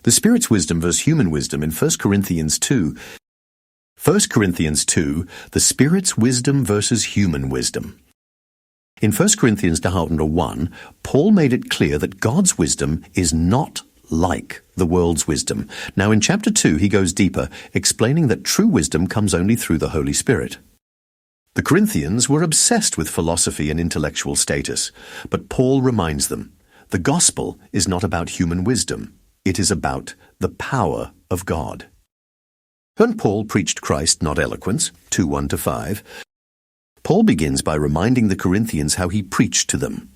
The Spirit's wisdom versus human wisdom in 1 Corinthians 2. 1 Corinthians 2, the Spirit's wisdom versus human wisdom. In 1 Corinthians 1, Paul made it clear that God's wisdom is not like the world's wisdom. Now in chapter 2 he goes deeper, explaining that true wisdom comes only through the Holy Spirit. The Corinthians were obsessed with philosophy and intellectual status, but Paul reminds them, the gospel is not about human wisdom. It is about the power of God. When Paul preached Christ, not eloquence, 2:1-5, Paul begins by reminding the Corinthians how he preached to them.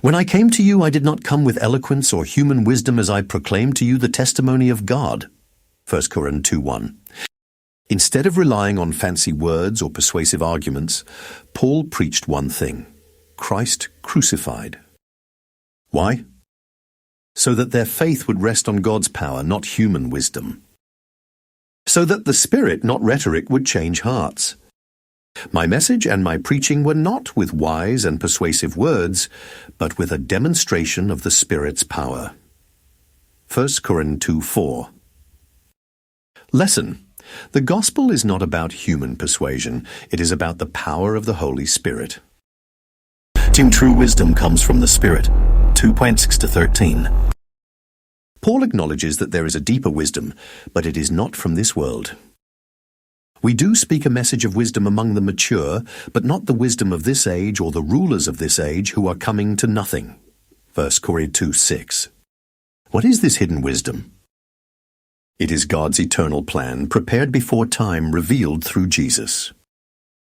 When I came to you, I did not come with eloquence or human wisdom as I proclaimed to you the testimony of God. 1 Corinthians 2:1. Instead of relying on fancy words or persuasive arguments, Paul preached one thing: Christ crucified. Why? So that their faith would rest on God's power, not human wisdom. So that the Spirit, not rhetoric, would change hearts. My message and my preaching were not with wise and persuasive words, but with a demonstration of the Spirit's power. 1 Corinthians 2:4. Lesson. The gospel is not about human persuasion. It is about the power of the Holy Spirit. True wisdom comes from the Spirit. 2.6-13. Paul acknowledges that there is a deeper wisdom, but it is not from this world. We do speak a message of wisdom among the mature, but not the wisdom of this age or the rulers of this age who are coming to nothing. 1 Corinthians 2:6. What is this hidden wisdom? It is God's eternal plan, prepared before time, revealed through Jesus.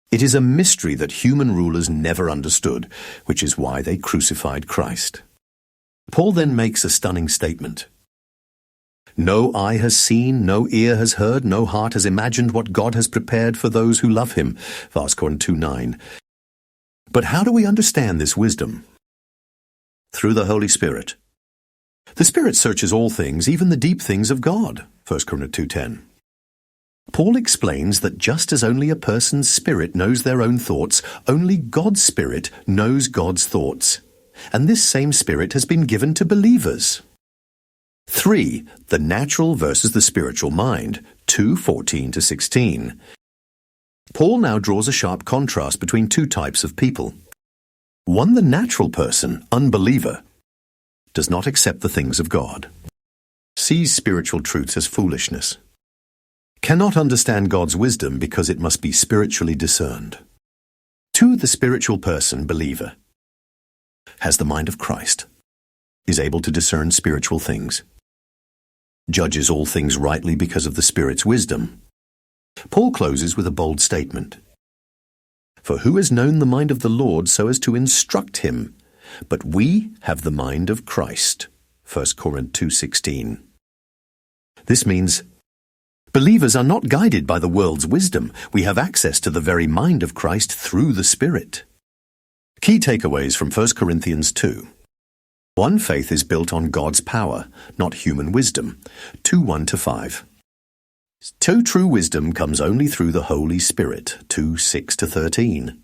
It is a mystery that human rulers never understood, which is why they crucified Christ. Paul then makes a stunning statement. No eye has seen, no ear has heard, no heart has imagined what God has prepared for those who love him. 1 Corinthians 2:9. But how do we understand this wisdom? Through the Holy Spirit. The Spirit searches all things, even the deep things of God. 1 Corinthians 2:10. Paul explains that just as only a person's spirit knows their own thoughts, only God's Spirit knows God's thoughts. And this same Spirit has been given to believers. 3. The natural versus the spiritual mind, 2:14-16. Paul now draws a sharp contrast between two types of people. One, the natural person, unbeliever, does not accept the things of God, sees spiritual truths as foolishness, cannot understand God's wisdom because it must be spiritually discerned. 2, the spiritual person, believer, has the mind of Christ, is able to discern spiritual things, judges all things rightly because of the Spirit's wisdom. Paul closes with a bold statement. For who has known the mind of the Lord so as to instruct him? But we have the mind of Christ. 1 Corinthians 2:16. This means believers are not guided by the world's wisdom. We have access to the very mind of Christ through the Spirit. Key takeaways from 1 Corinthians 2. 1. Faith is built on God's power, not human wisdom. 2:1-5. 2. True wisdom comes only through the Holy Spirit. 2:6-13.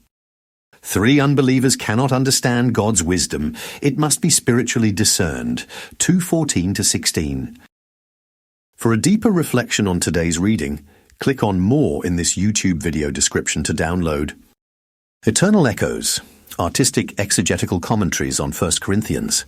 3. Unbelievers cannot understand God's wisdom. It must be spiritually discerned. 2:14-16. For a deeper reflection on today's reading, click on More in this YouTube video description to download Eternal Echoes, Artistic Exegetical Commentaries on 1 Corinthians.